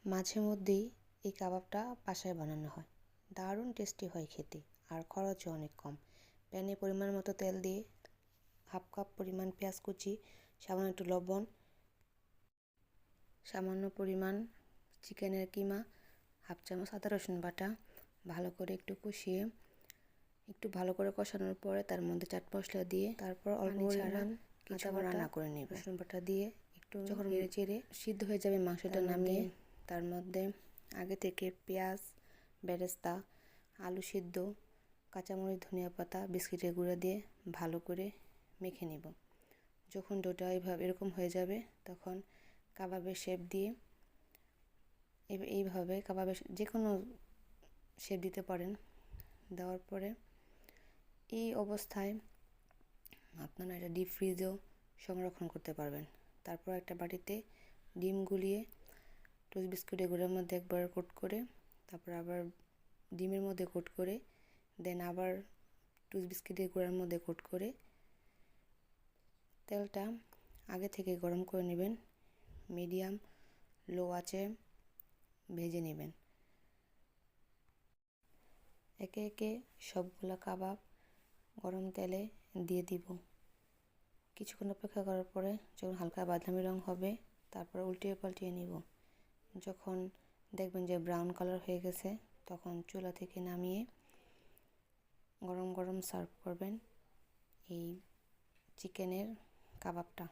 মাঝে মধ্যেই এই কাবাবটা বাসায় বানানো হয়, দারুণ টেস্টি হয় খেতে, আর খরচও অনেক কম। প্যানে পরিমাণ মতো তেল দিয়ে হাফ কাপ পরিমাণ পেঁয়াজ কুচি, সামান্য একটু লবণ, সামান্য পরিমাণ চিকেনের কিমা, হাফ চামচ আদা রসুন বাটা ভালো করে একটু কষিয়ে ভালো করে কষানোর পরে তার মধ্যে চাট মশলা দিয়ে তারপর অল্প পরিমাণ কিছু রান্না করে নেব। রসুন বাটা দিয়ে একটু যখন নেড়ে চেড়ে সিদ্ধ হয়ে যাবে মাংসটা নামিয়ে তার মধ্যে আগে থেকে পেঁয়াজ, বেরেস্তা, আলু সিদ্ধ, কাঁচামরিচ, ধনিয়া পাতা, বিস্কিটের গুঁড়া দিয়ে ভালো করে মেখে নেব। যখন ডোটা এরকম হয়ে যাবে তখন কাবাবের শেপ দিয়ে এইভাবে কাবাবের যে কোনো শেপ দিতে পারেন। দেওয়ার পরে এই অবস্থায় আপনারা এটা ডিপ ফ্রিজেও সংরক্ষণ করতে পারবেন। তারপর একটা বাটিতে ডিম গুলিয়ে টোস্ট বিস্কুটের গুঁড়ার মধ্যে একবার কোট করে, তারপর আবার ডিমের মধ্যে কোট করে, দেন আবার টোস্ট বিস্কুটের গুঁড়ার মধ্যে কোট করে তেলটা আগে থেকে গরম করে নেবেন। মিডিয়াম লো আঁচে ভেজে নেবেন। একে একে সবগুলো কাবাব গরম তেলে দিয়ে দিব। কিছুক্ষণ অপেক্ষা করার পরে যখন হালকা বাদামি রং হবে তারপর উল্টিয়ে পাল্টিয়ে নিব। যখন দেখবেন যে ব্রাউন কালার হয়ে গেছে তখন চুলা থেকে নামিয়ে গরম গরম সার্ভ করবেন এই চিকেনের কাবাবটা।